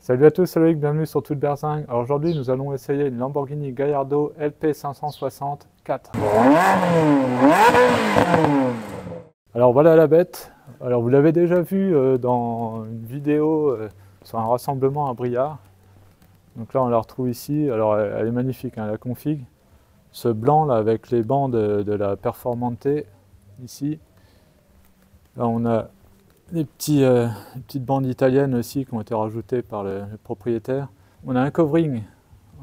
Salut à tous, c'est Loïc, bienvenue sur Toute Berzingue. Alors aujourd'hui nous allons essayer une Lamborghini Gallardo LP 560 4. Alors voilà la bête. Alors vous l'avez déjà vu dans une vidéo sur un rassemblement à Briare. Donc là on la retrouve ici. Alors elle est magnifique, hein, la config. Ce blanc là avec les bandes de la Performante ici. Là on a les petites bandes italiennes aussi qui ont été rajoutées par le propriétaire. On a un covering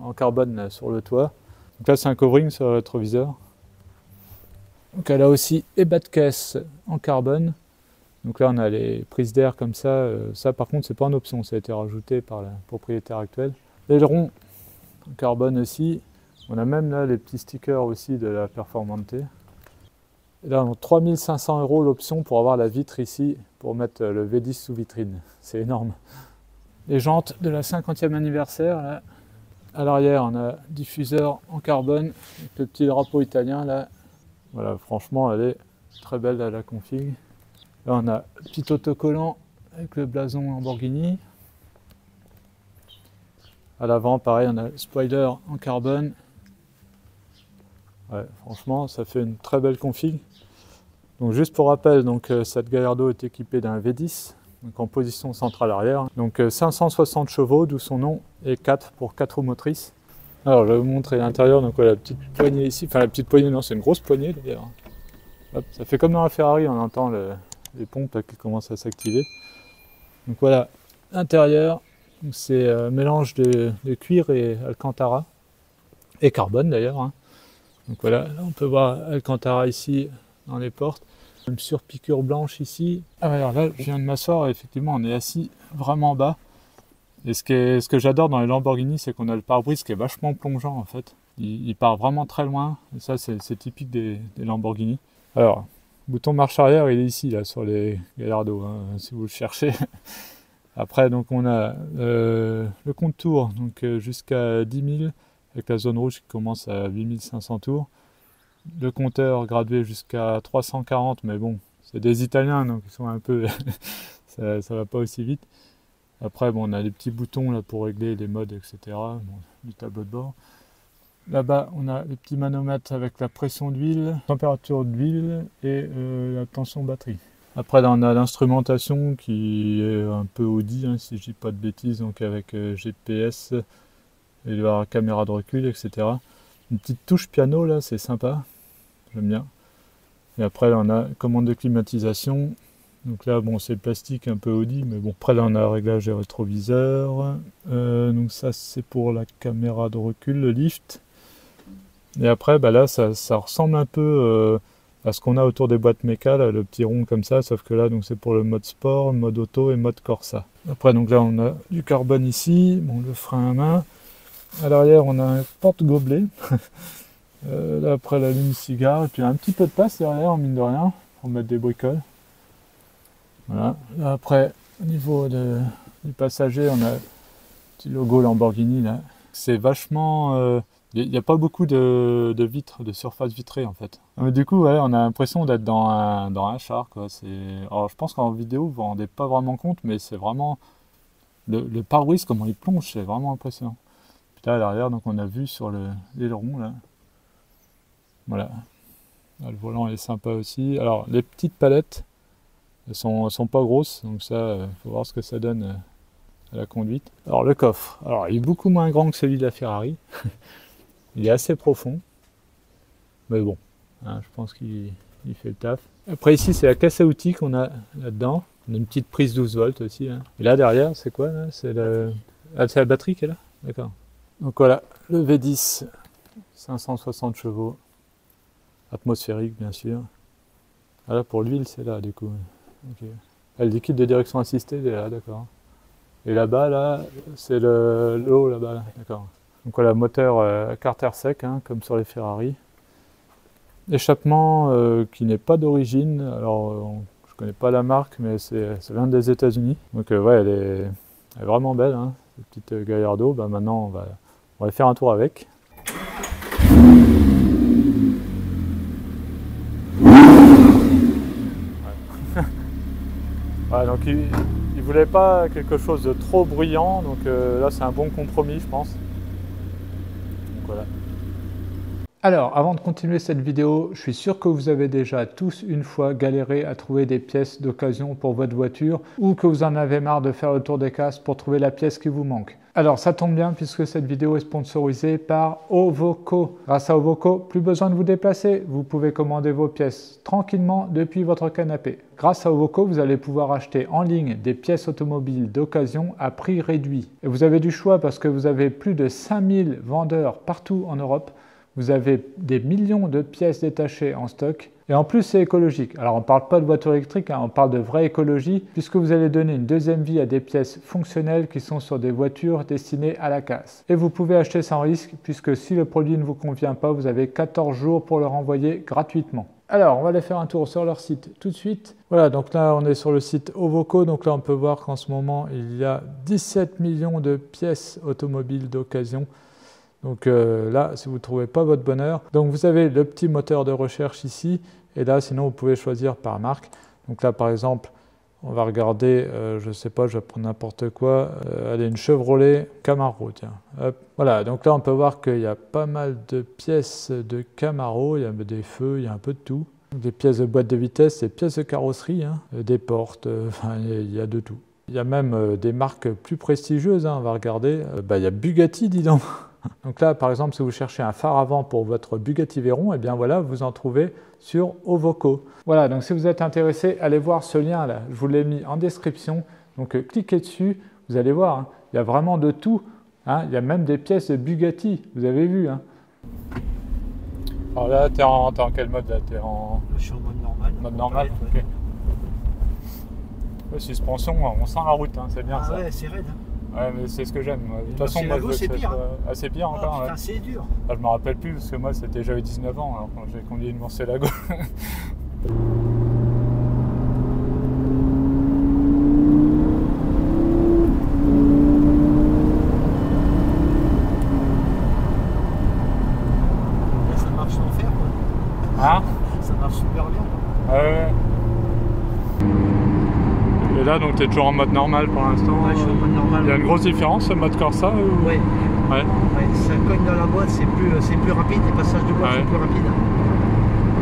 en carbone là, sur le toit. Donc là c'est un covering sur le rétroviseur. Donc elle a aussi les bas de caisse en carbone. Donc là on a les prises d'air comme ça. Ça par contre c'est pas en option, ça a été rajouté par le propriétaire actuel. L'aileron en carbone aussi. On a même là les petits stickers aussi de la Performante. Et là, on a 3 500 € l'option pour avoir la vitre ici, pour mettre le V10 sous vitrine. C'est énorme. Les jantes de la 50e anniversaire. Là. À l'arrière, on a diffuseur en carbone, avec le petit drapeau italien. Là. Voilà, franchement, elle est très belle la config. Là, on a le petit autocollant avec le blason Lamborghini. À l'avant, pareil, on a le spoiler en carbone. Ouais, franchement, ça fait une très belle config. Donc juste pour rappel, donc, cette Gallardo est équipée d'un V10, donc en position centrale arrière. Donc 560 chevaux, d'où son nom, et 4 pour 4 roues motrices. Alors je vais vous montrer l'intérieur, donc la petite poignée ici, enfin la petite poignée, non c'est une grosse poignée d'ailleurs. Hop, ça fait comme dans la Ferrari, on entend les pompes qui commencent à s'activer. Donc voilà, l'intérieur, c'est un mélange de cuir et Alcantara, et carbone d'ailleurs. Hein. Donc voilà, là on peut voir Alcantara ici dans les portes. Une surpiqûre blanche ici. Ah alors là, je viens de m'asseoir et effectivement on est assis vraiment bas. Et ce que j'adore dans les Lamborghini, c'est qu'on a le pare-brise qui est vachement plongeant en fait. Il part vraiment très loin. Et ça c'est typique des Lamborghini. Alors, bouton marche arrière, il est ici là sur les Gallardo, hein, si vous le cherchez. Après donc on a le contour donc jusqu'à 10 000 avec la zone rouge qui commence à 8 500 tours. Le compteur gradué jusqu'à 340, mais bon, c'est des Italiens, donc ils sont un peu... ça va pas aussi vite. Après, bon, on a les petits boutons là pour régler les modes, etc. Bon, du tableau de bord. Là-bas, on a les petits manomètres avec la pression d'huile, température d'huile et la tension batterie. Après, là, on a l'instrumentation qui est un peu Audi, hein, si je dis pas de bêtises, donc avec GPS, et la caméra de recul, etc. Une petite touche piano là, c'est sympa, j'aime bien. Et après là on a commande de climatisation. Donc là bon c'est plastique un peu Audi, mais bon. Après là on a un réglage des rétroviseurs. Donc ça c'est pour la caméra de recul, le lift. Et après bah là ça ressemble un peu à ce qu'on a autour des boîtes méca, là, le petit rond comme ça, sauf que là donc c'est pour le mode sport, mode auto et mode Corsa. Après donc là on a du carbone ici, bon le frein à main. À l'arrière, on a un porte-gobelet. Là, après, l'allume-cigare. Et puis, un petit peu de place derrière, mine de rien, pour mettre des bricoles. Voilà. Là, après, au niveau du passager, on a un petit logo Lamborghini, là. C'est vachement... Il n'y a pas beaucoup de vitres, de surface vitrée, en fait. Mais du coup, ouais, on a l'impression d'être dans un char, quoi. Alors, je pense qu'en vidéo, vous ne vous rendez pas vraiment compte, mais c'est vraiment... Le pare-brise, comment il plonge, c'est vraiment impressionnant. Là à l'arrière, donc on a vu sur l'aileron là. Voilà. Là, le volant est sympa aussi. Alors les petites palettes, elles sont pas grosses, donc ça, faut voir ce que ça donne à la conduite. Alors le coffre, alors il est beaucoup moins grand que celui de la Ferrari. Il est assez profond, mais bon, hein, je pense qu'il fait le taf. Après ici, c'est la caisse à outils qu'on a là-dedans. On a une petite prise 12 volts aussi. Hein. Et là derrière, c'est quoi là? C'est la batterie qui est là? D'accord. Donc voilà, le V10, 560 chevaux, atmosphérique bien sûr. Ah là pour l'huile c'est là du coup. Okay. Ah, le liquide de direction assistée il est là, d'accord. Et là-bas là, c'est l'eau là-bas, là. D'accord. Donc voilà, moteur carter sec, hein, comme sur les Ferrari. Échappement qui n'est pas d'origine, alors je connais pas la marque mais ça vient des États-Unis. Donc ouais, elle est vraiment belle, hein, cette petite Gallardo. Bah, maintenant on va aller faire un tour avec. Ouais, donc il voulais pas quelque chose de trop bruyant, donc là c'est un bon compromis je pense. Donc voilà. Alors, avant de continuer cette vidéo, je suis sûr que vous avez déjà tous une fois galéré à trouver des pièces d'occasion pour votre voiture ou que vous en avez marre de faire le tour des casses pour trouver la pièce qui vous manque. Alors, ça tombe bien puisque cette vidéo est sponsorisée par Ovoco. Grâce à Ovoco, plus besoin de vous déplacer. Vous pouvez commander vos pièces tranquillement depuis votre canapé. Grâce à Ovoco, vous allez pouvoir acheter en ligne des pièces automobiles d'occasion à prix réduit. Et vous avez du choix parce que vous avez plus de 5000 vendeurs partout en Europe. Vous avez des millions de pièces détachées en stock et en plus c'est écologique. Alors on ne parle pas de voiture électrique, hein, on parle de vraie écologie puisque vous allez donner une deuxième vie à des pièces fonctionnelles qui sont sur des voitures destinées à la casse. Et vous pouvez acheter sans risque puisque si le produit ne vous convient pas, vous avez 14 jours pour le renvoyer gratuitement. Alors on va aller faire un tour sur leur site tout de suite. Voilà, donc là on est sur le site Ovoco, donc là on peut voir qu'en ce moment il y a 17 millions de pièces automobiles d'occasion. Donc là, si vous ne trouvez pas votre bonheur, donc vous avez le petit moteur de recherche ici, et là, sinon, vous pouvez choisir par marque. Donc là, par exemple, on va regarder, je ne sais pas, je vais prendre n'importe quoi, allez, une Chevrolet Camaro, tiens. Hop. Voilà, donc là, on peut voir qu'il y a pas mal de pièces de Camaro, il y a des feux, il y a un peu de tout. Des pièces de boîte de vitesse, des pièces de carrosserie, hein, des portes, enfin, il y a de tout. Il y a même des marques plus prestigieuses, hein, on va regarder. Il y a Bugatti, dis donc. Donc là, par exemple, si vous cherchez un phare avant pour votre Bugatti Veyron, eh bien voilà, vous en trouvez sur Ovoco. Voilà, donc si vous êtes intéressé, allez voir ce lien là, je vous l'ai mis en description. Donc cliquez dessus, vous allez voir, hein, il y a vraiment de tout. Hein, il y a même des pièces de Bugatti, vous avez vu. Hein. Alors là, t'es en quel mode là? Je suis en mode normal. Mode normal, ok. Ouais, suspension, on sent la route, hein, c'est bien ça. Ouais, c'est raide. Hein. Ouais, mais c'est ce que j'aime. De toute façon, moi, c'est pire. Ah, c'est pire encore. Putain, ouais. c'est dur. Ah, je me rappelle plus parce que moi, j'avais 19 ans alors, quand j'ai conduit une Murcielago. Ça marche sans faire, quoi. Hein? Ça marche super bien. Quoi. Ouais. Et là, donc, tu es toujours en mode normal pour l'instant. Ouais, je suis en mode normal. Il y a une grosse différence, le mode Corsa ou... Ouais. Ouais. Ça cogne dans la boîte, c'est plus rapide, les passages de boîte sont plus rapides.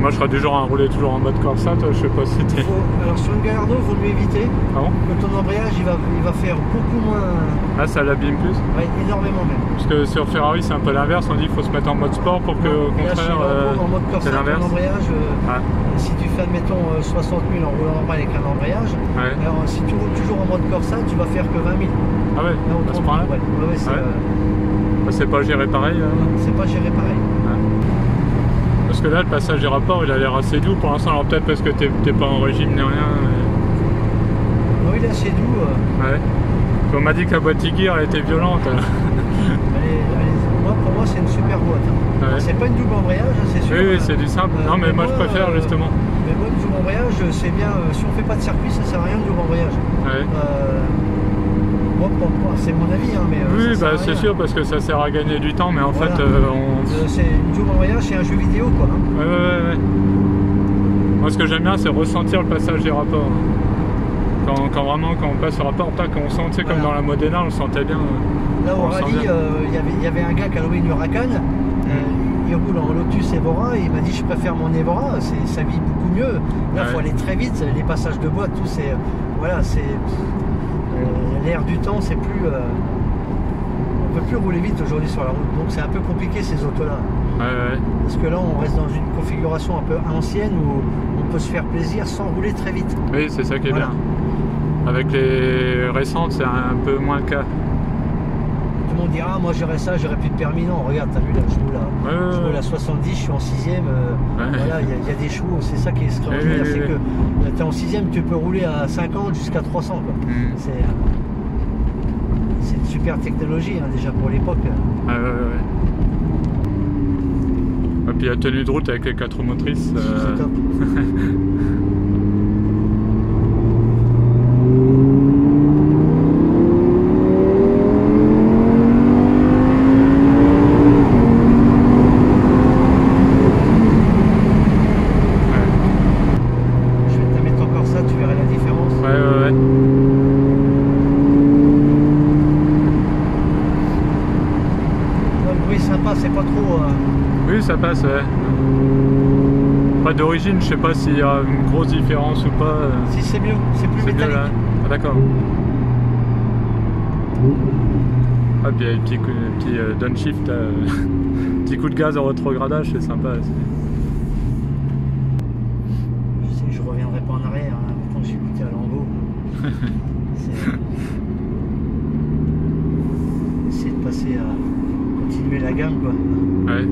Moi, je serais du genre à rouler toujours en mode Corsa, toi, je sais pas si t'es... Alors, sur une Gallardo, il vaut mieux éviter. Ah bon? Que ton embrayage, il va faire beaucoup moins... Là, ça l'abîme plus? Ouais, énormément même. Parce que sur Ferrari, c'est un peu l'inverse, on dit qu'il faut se mettre en mode sport pour que, au contraire, en mode Corsa, ton embrayage, si tu fais, admettons, 60 000 en roulant normal avec un embrayage, alors si tu roules toujours en mode Corsa, tu vas faire que 20 000. Ah ouais, à ce point-là? Ouais, c'est pas géré pareil? C'est pas géré pareil. Parce que là, le passage des rapports, il a l'air assez doux pour l'instant. Alors peut-être parce que t'es pas en régime ni rien. Non, il est assez doux. Ouais. On m'a dit que la boîte Tigir, elle était violente. Pour moi, c'est une super boîte. Hein. Ouais. C'est pas une double embrayage, c'est sûr. Oui, c'est du simple. Non, mais moi, je préfère justement. Mais moi, une double embrayage, c'est bien. Si on fait pas de circuit, ça sert à rien, une double embrayage. Ouais. Moi, c'est mon avis, hein, mais oui, c'est sûr parce que ça sert à gagner du temps, mais en fait, c'est une double embrayage, c'est un jeu vidéo, quoi. Hein. Ouais. Moi, ce que j'aime bien, c'est ressentir le passage des rapports. Quand on passe au rapport, quand on sent, tu sais, comme dans la Modena, on le sentait bien. Là, au rallye, il y avait un gars qui a loué une Huracan. Il roule en Lotus Evora et il m'a dit je préfère mon Evora, ça vit beaucoup mieux. Là, il faut aller très vite, les passages de boîte, tout, c'est. Voilà, c'est. L'air du temps, c'est plus. On peut plus rouler vite aujourd'hui sur la route, donc c'est un peu compliqué ces autos-là. Parce que là, on reste dans une configuration un peu ancienne où on peut se faire plaisir sans rouler très vite. Oui, c'est ça qui est bien. Avec les récentes, c'est un peu moins le cas. Tout le monde dira, moi j'aurais ça, j'aurais plus de permis. Non, regarde, t'as vu là, je roule à 70, je suis en 6ème. Voilà, il y a des chevaux, c'est ça qui est extraordinaire. C'est que tu es en 6ème, tu peux rouler à 50 jusqu'à 300. Quoi. C'est une super technologie, hein, déjà pour l'époque. Et puis la tenue de route avec les 4 roues motrices. C'est top. passe, c'est pas trop... Oui, ça passe, ouais. Pas d'origine, je sais pas s'il y a une grosse différence ou pas. Si, c'est mieux, c'est plus métallique. Mieux, ah, d'accord. Ah, puis il y a un petit downshift, petit coup de gaz en rétrogradage, c'est sympa. Je sais que je reviendrai pas en arrière, hein, quand j'ai goûté à Lambeau. Essayer de passer à continuer la gamme, quoi. Ouais.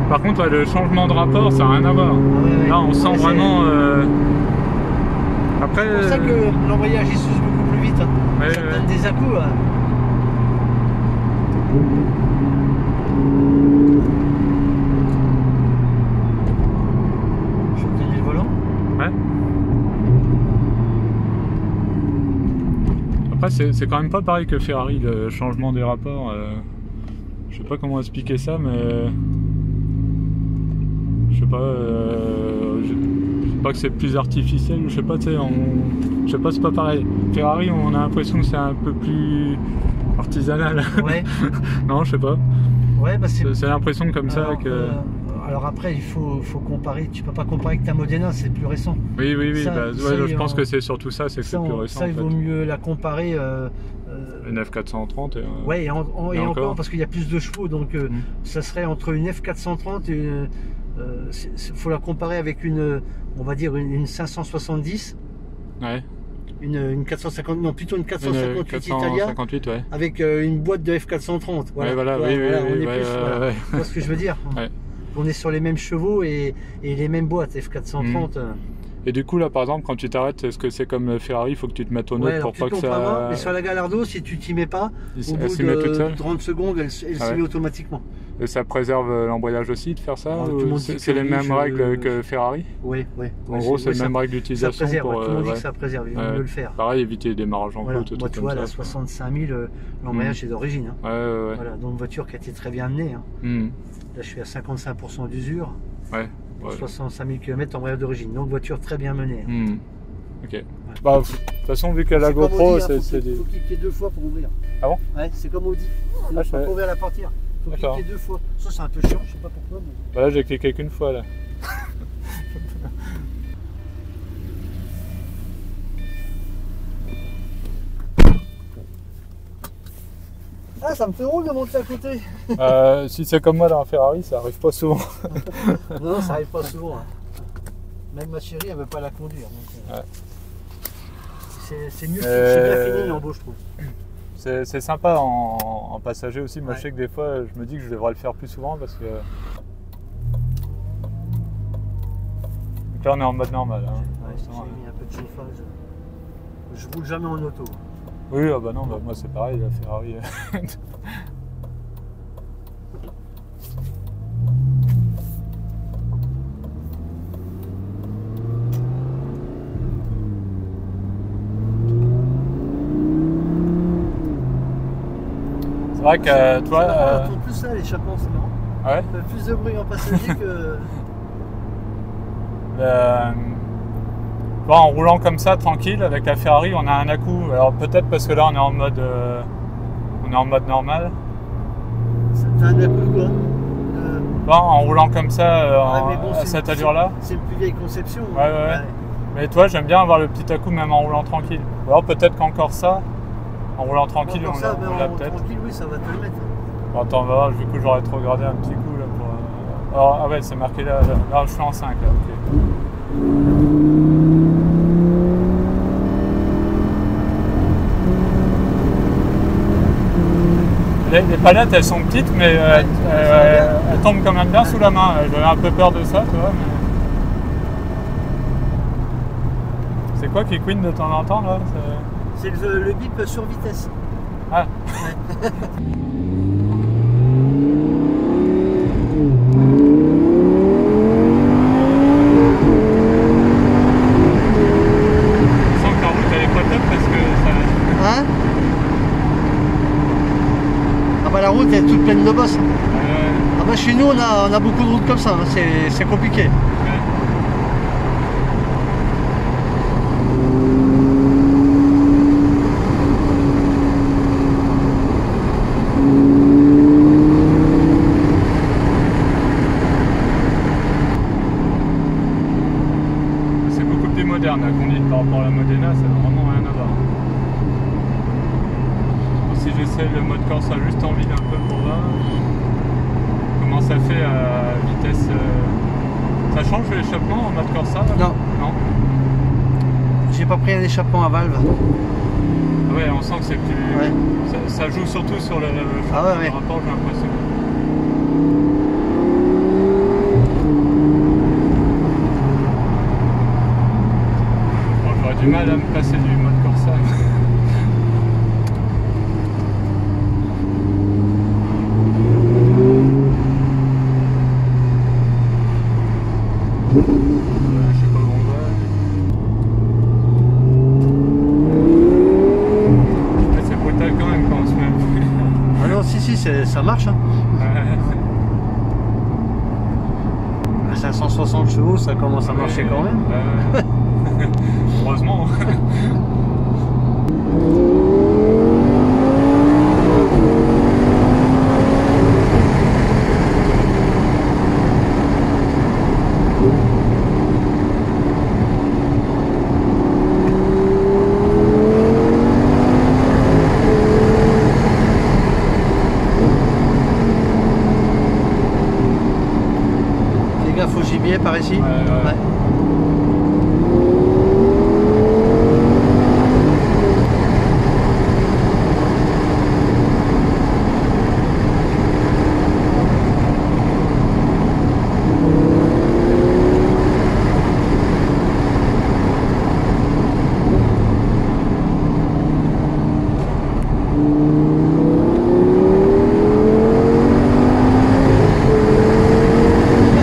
Par contre, le changement de rapport, ça n'a rien à voir. Ouais. Là, on sent vraiment... Après... C'est pour ça que l'embrayage il s'use beaucoup plus vite. Hein. Ouais, ça donne des à-coups. Hein. Je vais tenir le volant. Ouais. Après, c'est quand même pas pareil que Ferrari, le changement des rapports. Je sais pas comment expliquer ça, mais... Je sais pas, je sais pas que c'est plus artificiel, je sais pas, tu sais, je sais pas, c'est pas pareil. Ferrari, on a l'impression que c'est un peu plus artisanal. Ouais. Non, je sais pas. Ouais, bah c'est l'impression comme ça que... alors après, il faut comparer, tu peux pas comparer avec ta Modena, c'est plus récent. Oui, ça, bah, je pense que c'est surtout ça, c'est que c'est plus récent. Ça, il vaut mieux la comparer... une F430 ouais, et encore parce qu'il y a plus de chevaux, donc ça serait entre une F430 et faut la comparer avec on va dire une 570. Ouais. Une 450, non plutôt une 458 Italia, ouais. avec une boîte de F430. Voilà, ouais, voilà, voilà, oui, on est ouais, plus, voilà. ouais. Tu vois ce que je veux dire? Ouais. On est sur les mêmes chevaux et les mêmes boîtes F430. Et du coup, là, par exemple, quand tu t'arrêtes, est-ce que c'est comme Ferrari, il faut que tu te mettes au neutre pour pas que ça... Et sur la Gallardo, si tu t'y mets pas, au bout de 30 secondes, elle s'y met automatiquement. Et ça préserve l'embrayage aussi de faire ça? C'est les mêmes règles que Ferrari? Oui. En gros, c'est les mêmes règles d'utilisation pour... Tout le monde dit que ça préserve, il vaut le faire. Pareil, éviter les démarrages en côte, tout comme ça. Tu vois, la 65 000, l'embrayage est d'origine. Ouais. Voilà, donc une voiture qui a été très bien amenée. Là, je suis à 55% d'usure. Ouais. 65 000 km embrayage d'origine, donc voiture très bien menée. Ok. Ouais. Bah, de toute façon, vu qu'elle a la GoPro, c'est des... Il faut cliquer 2 fois pour ouvrir. Ah bon? Ouais, c'est comme Audi. Pour ouvrir la portière. Il faut cliquer 2 fois. Ça, c'est un peu chiant, je sais pas pourquoi. Mais... Bah là, j'ai cliqué qu'une fois, là. Ah, ça me fait drôle de monter à côté. Si c'est comme moi dans un Ferrari, ça arrive pas souvent. Non, ça arrive pas souvent. Hein. Même ma chérie, elle veut pas la conduire. Donc, c'est mieux, c'est bien fini l'embauche, je trouve. C'est sympa en passager aussi. Moi, je sais que des fois, je me dis que je devrais le faire plus souvent parce que... Donc là, on est en mode normal. Hein. J'ai mis un peu de chauffage. Je roule jamais en auto. Oui, bah non, moi c'est pareil, la Ferrari. C'est vrai que toi. On entend plus ça, l'échappement, c'est marrant. Ah ouais? Ça fait plus de bruit en passager que. Bon, en roulant comme ça, tranquille, avec la Ferrari, on a un à-coup. Alors peut-être parce que là, on est en mode normal. T'as un à-coup quoi? Bon, en roulant comme ça, à cette allure-là. C'est une plus vieille conception. Ouais. Mais toi, j'aime bien avoir le petit à-coup même en roulant tranquille. Ou alors peut-être qu'encore ça, en roulant tranquille, on l'a peut-être. Tranquille, oui, ça va te le mettre. Bon, attends, on va voir, du coup, j'aurais rétrogradé un petit coup là pour. Alors, ah ouais, c'est marqué là. Là, je suis en 5 là, ok. Les palettes, elles sont petites, mais elles tombent quand même bien sous la main. J'avais un peu peur de ça, tu vois. Mais... C'est quoi qui couine de temps en temps là? C'est le bip sur vitesse. Ah. Ouais. route est toute pleine de bosses. Ah bah chez nous on a beaucoup de routes comme ça, hein. C'est compliqué. C'est beaucoup plus moderne la conduite par rapport à la Modena, ça n'a vraiment rien à voir. Si j'essaie le mode Corsa juste en vide un peu pour voir comment ça fait à vitesse. Ça change l'échappement en mode Corsa? Non. Non. J'ai pas pris un échappement à valve. Ah ouais, on sent que c'est plus. Ouais. Ça joue surtout sur le ouais. rapport, j'ai l'impression. Bon, j'aurais du mal à me passer du mode Corsa. Je sais pas où on va. C'est brutal quand même quand on se met. Ah non, si, ça marche. Hein. À 560 chevaux, ça commence à marcher quand même. Heureusement. Fais gaffe au gibier par ici. Ouais.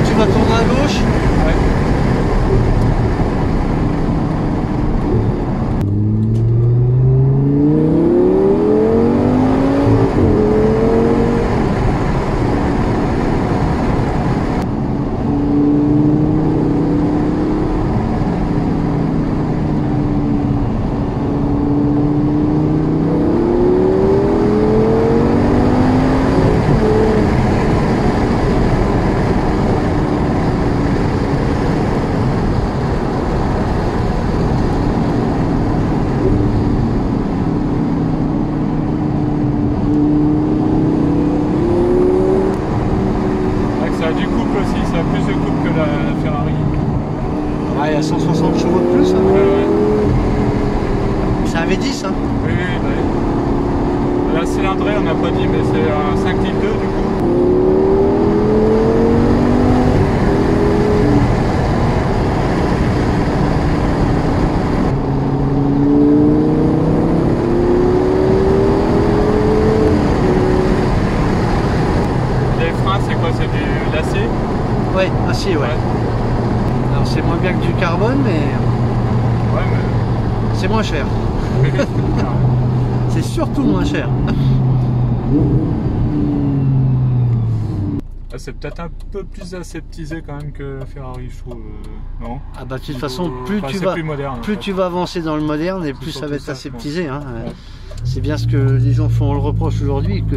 Tu vas tourner à gauche. Ça a du couple aussi, ça a plus de couple que la Ferrari. Ouais, il y a 160 chevaux de plus. Hein. Ouais. C'est un V10. Hein. Oui. La cylindrée, on n'a pas dit, mais c'est un 5 litres 2 du coup. Les freins, c'est quoi? C'est du l'acier? Ouais, acier, ouais. Alors c'est moins bien que du carbone, mais Ouais, mais. c'est moins cher. C'est surtout moins cher. C'est peut-être un peu plus aseptisé quand même que la Ferrari, je trouve. Non? Ah bah de toute façon, plus Enfin, tu c'est vas plus moderne, plus en fait. tu vas avancer dans le moderne et plus ça va surtout être ça, aseptisé. Hein. Ouais. C'est bien ce que les gens font le reproche aujourd'hui, que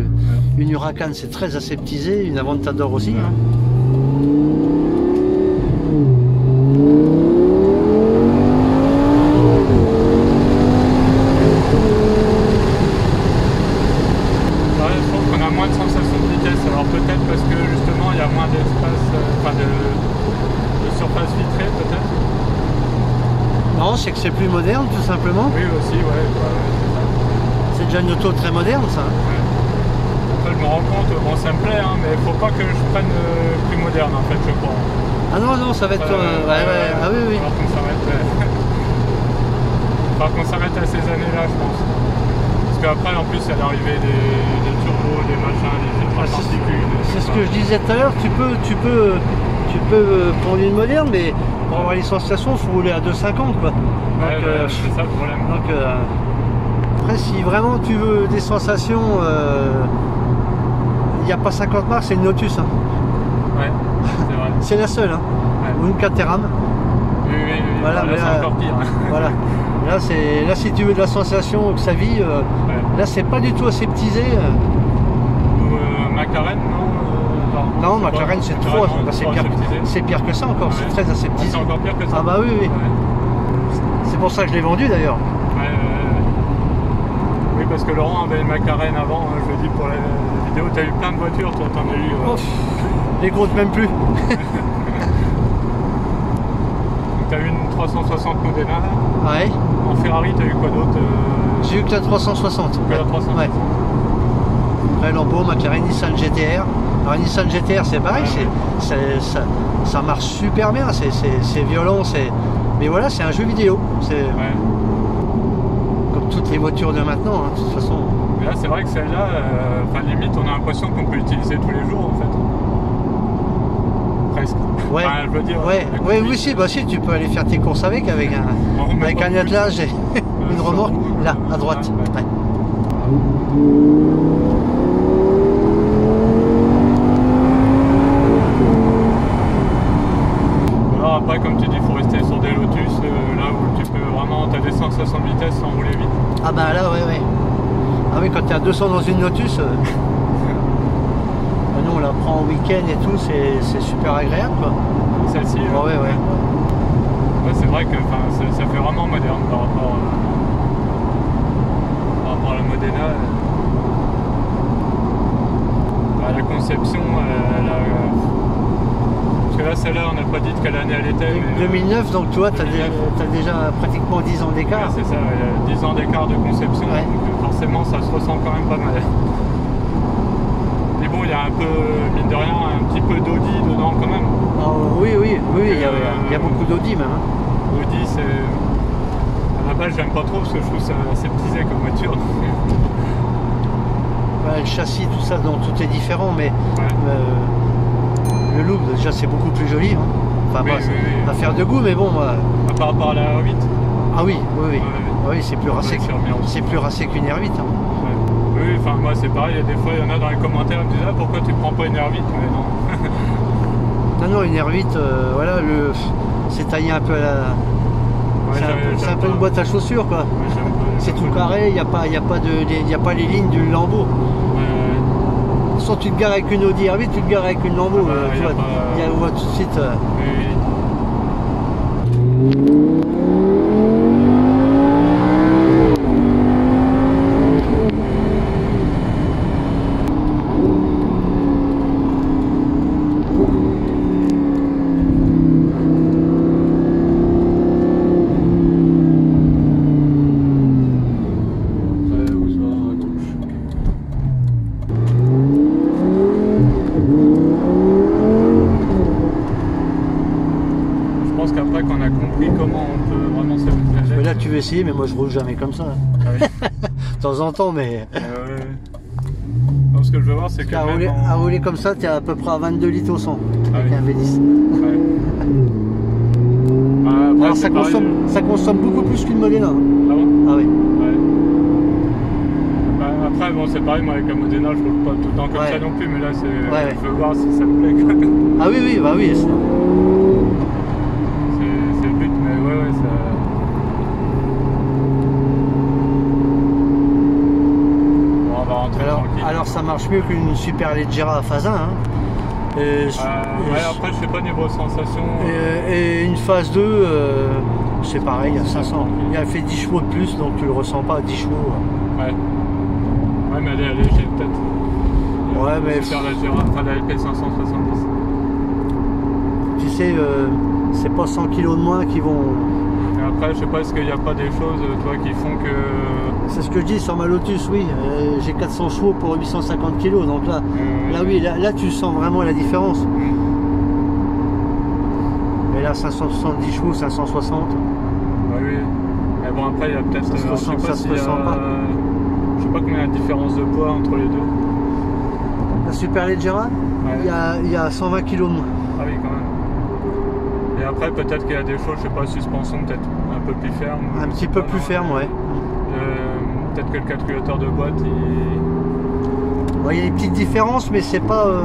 une Huracan c'est très aseptisé, une Aventador aussi. Ouais. Hein. Ouais, je trouve qu'on a moins de sensation de vitesse, alors peut-être parce que justement il y a moins d'espace, de surface vitrée peut-être. Non, c'est que c'est plus moderne tout simplement. Oui aussi, ouais, c'est ça. C'est déjà une auto très moderne ça. Ouais. Après je me rends compte, bon ça me plaît, hein, mais il faut pas que je prenne plus moderne en fait, je crois. Ah non, non, ça va être... Ah oui, oui. Alors qu'on s'arrête à ces années-là, je pense. Parce qu'après, en plus, il y a l'arrivée des turbos, des machins, des filtres à particules. C'est ce que je disais tout à l'heure, tu peux prendre une moderne, mais pour avoir les sensations, il faut rouler à 2,50 quoi. Ouais, c'est ça le problème. Donc, après, si vraiment tu veux des sensations n'y a pas 50 marques, c'est une Lotus. Hein. Ouais, c'est vrai. C'est la seule. Hein. Ouais. Ou une Caterham. Oui. Voilà, Là, c'est encore pire. Voilà. Là, si tu veux de la sensation, que ça vit, là, c'est pas du tout aseptisé. McLaren, non Non, McLaren, c'est trop. C'est pire que ça encore. Ouais. C'est très aseptisé. C'est encore pire que ça. Ah bah oui. Ouais. C'est pour ça que je l'ai vendu d'ailleurs. Oui, parce que Laurent avait une McLaren avant, je le dis pour la vidéo, tu as eu plein de voitures, toi t'en as eu. Les comptes même plus. Tu as eu une 360 Modena. Ouais. En Ferrari, tu as eu quoi d'autre J'ai eu que la 360. Que la 360. Ouais. Après Lambo, McLaren, Nissan GTR. Alors Nissan GTR c'est pareil, ça marche super bien, c'est violent, mais voilà, c'est un jeu vidéo. C'est comme toutes les voitures de maintenant, hein, de toute façon. Mais là c'est vrai que celle-là, limite on a l'impression qu'on peut l'utiliser tous les jours en fait. Presque. Ouais. Enfin, je veux dire, oui, si, tu peux aller faire tes courses avec un attelage et une remorque, là, à droite. Ouais. Alors après, comme tu dis, il faut rester sur des Lotus, là où tu peux vraiment, tu as des 160 vitesses sans rouler vite. Ah bah là, ouais. Ah oui, quand tu es à 200 dans une Lotus, nous on la prend en week-end et tout, c'est super agréable quoi. Celle-ci ouais. Ouais, c'est vrai que ça fait vraiment moderne par rapport à la Modena. La conception, parce que là, celle-là, on n'a pas dit de quelle année elle était. Mais 2009, donc toi, tu as déjà pratiquement 10 ans d'écart. Ouais, c'est ça, il y a 10 ans d'écart de conception, donc forcément, ça se ressent quand même pas mal. Mais bon, il y a un peu, mine de rien, un petit peu d'Audi dedans quand même. Oui, il y a beaucoup d'Audi même. Hein. Audi, c'est... À la base, j'aime pas trop parce que je trouve ça aseptisé comme voiture. Le châssis, tout ça, donc tout est différent, mais le look, déjà, c'est beaucoup plus joli. Hein. Enfin, oui. Affaire de goût, mais bon. Par rapport à la R8. Ah oui, c'est plus racé qu'une R8. Hein. Oui, enfin moi c'est pareil, des fois il y en a dans les commentaires qui me disent pourquoi tu prends pas une R8, mais non. Non, une R8, voilà, c'est taillé un peu à la... c'est un peu une boîte à chaussures quoi. C'est tout carré, il n'y a pas les lignes du Lambo. Soit tu te gares avec une Audi R8, tu te gares avec une Lambo. On voit tout de suite. Qu'après qu'on a compris comment on peut vraiment s'amuser avec. Là tu veux essayer, mais moi je roule jamais comme ça. Ah oui. De temps en temps, mais... Non, ce que je veux voir c'est que à rouler comme ça, tu es à peu près à 22 litres au 100 avec un V10. Après, alors ça consomme beaucoup plus qu'une Modena. Ah bon? Ah oui. Après bon c'est pareil, moi avec la Modena je roule pas tout le temps comme ça non plus, mais là c'est je veux voir si ça me plaît quoi. Ah oui, bah oui. C'est le but, mais ouais ça... Bon, on va rentrer tranquille. Alors ça marche mieux qu'une Superleggera à phase 1 hein. Après je sais pas niveau sensation. Et une phase 2 c'est pareil, il y a 500. Il a fait 10 chevaux de plus, donc tu le ressens pas à 10 chevaux. Ouais, mais elle est allégée peut-être. Ouais, mais... Superleggera, enfin la LP 570. Tu sais, c'est pas 100 kg de moins qui vont... Et après, je sais pas, est-ce qu'il n'y a pas des choses, toi, qui font que... C'est ce que je dis sur ma Lotus, oui. J'ai 400 chevaux pour 850 kg, donc là, là tu sens vraiment la différence. Mais là, 570 chevaux, 560. Oui. Mais bon, après, il y a peut-être... Ça se ressent pas. Je sais pas combien il y a de différence de poids entre les deux. La Superleggera, il y a 120 kg de moins. Ah oui, quand même. Et après, peut-être qu'il y a des choses, je sais pas, suspension peut-être un peu plus ferme. Un petit peu plus ferme, ouais. Peut-être que le quatriolateur de boîte, il... Bon, il y a des petites différences, mais c'est pas...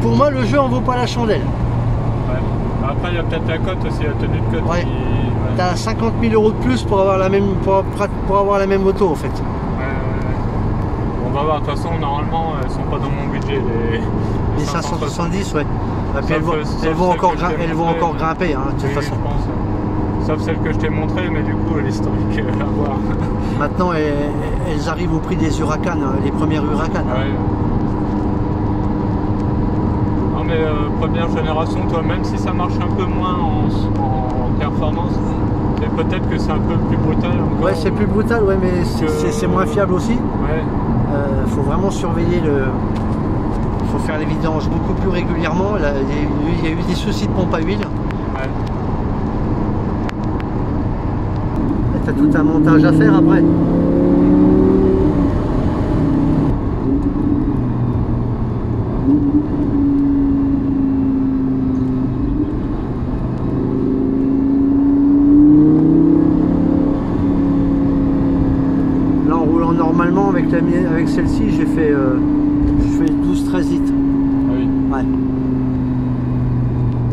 Pour moi, le jeu en vaut pas la chandelle. Ouais. Après, il y a peut-être la cote aussi, la tenue de cote. Ouais. Ouais. T'as 50 000 € de plus pour avoir la même, pour avoir la même moto en fait. On va voir, de toute façon, normalement, elles sont pas dans mon budget. Les 570, ouais. Et puis elles vont encore grimper, hein, de toute façon. Je pense. Sauf celle que je t'ai montrée, mais du coup, l'historique à voir. Maintenant, elles arrivent au prix des Huracan, les premières Huracan. Ouais. Non, mais première génération, toi, même si ça marche un peu moins en performance, peut-être que c'est un peu plus brutal encore. Ouais, c'est plus brutal, ouais, mais c'est moins fiable aussi. Ouais. Faut vraiment surveiller le... faut faire les vidanges beaucoup plus régulièrement. Là, il y a eu des soucis de pompe à huile. Ouais. T'as tout un montage à faire après. Là, en roulant normalement avec celle-ci, j'ai fait 12-13 litres. Ah oui. Ouais.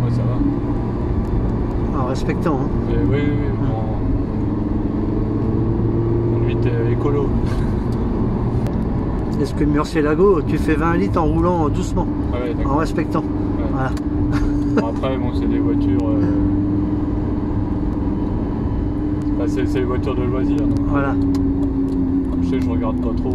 Ouais, ça va. En respectant. Hein. Oui, en 8 écolo. Est-ce que Murcielago, tu fais 20 litres en roulant doucement, Ah ouais, en respectant. Ouais. Voilà. Bon, après, bon, c'est des voitures. C'est des voitures de loisirs. Donc, Voilà. je sais, je regarde pas trop.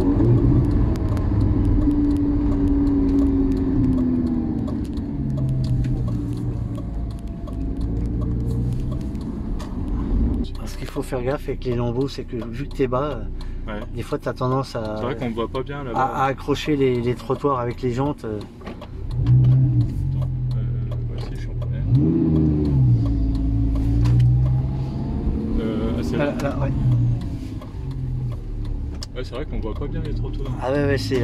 Ce qu'il faut faire gaffe avec les lambeaux, c'est que vu que tu es bas, Ouais. des fois tu as tendance à, C'est vrai qu'on ne voit pas bien là-bas. à accrocher les trottoirs avec les jantes. Voici, je suis en première. C'est là. Là, ouais. Ouais, c'est vrai qu'on voit pas bien les trottoirs. Ah ouais, c'est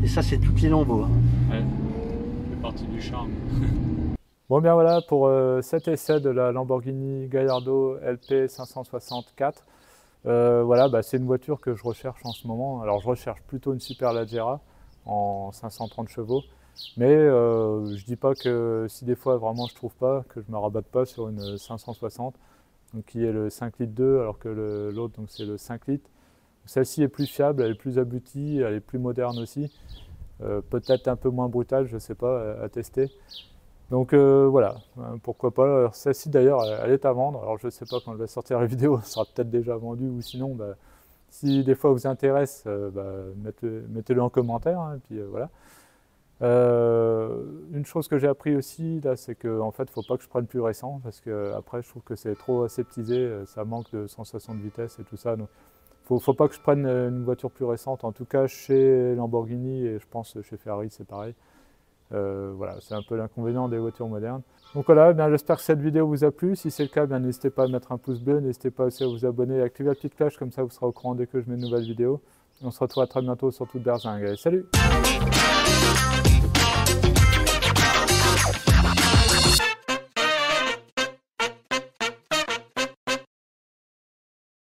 et ça c'est toutes les lambeaux. Hein. Ouais, ça fait partie du charme. Bon, bien voilà pour cet essai de la Lamborghini Gallardo LP 564. Voilà, bah, c'est une voiture que je recherche en ce moment. Alors je recherche plutôt une Superleggera en 530 chevaux. Mais je dis pas que si des fois vraiment je trouve pas, que je me rabatte pas sur une 560, donc qui est le 5 litres 2, alors que l'autre donc c'est le 5 litres. Celle-ci est plus fiable, elle est plus aboutie, elle est plus moderne aussi. Peut-être un peu moins brutale, je sais pas, à tester. Donc voilà, pourquoi pas. Celle-ci d'ailleurs, elle est à vendre. Alors je ne sais pas quand je vais sortir la vidéo, elle sera peut-être déjà vendue, ou sinon, bah, si des fois vous intéresse, bah, mettez-le en commentaire. Hein, et puis voilà. Une chose que j'ai appris aussi, là, c'est qu'en fait, il ne faut pas que je prenne plus récent, parce que après, je trouve que c'est trop aseptisé, ça manque de sensation de vitesse et tout ça. Donc, faut pas que je prenne une voiture plus récente. En tout cas, chez Lamborghini et je pense chez Ferrari, c'est pareil. Voilà, c'est un peu l'inconvénient des voitures modernes. Donc voilà, j'espère que cette vidéo vous a plu. Si c'est le cas, n'hésitez pas à mettre un pouce bleu, n'hésitez pas aussi à vous abonner et activer la petite cloche, comme ça vous serez au courant dès que je mets une nouvelle vidéo. On se retrouve à très bientôt sur Toute Berzingue. Allez, salut!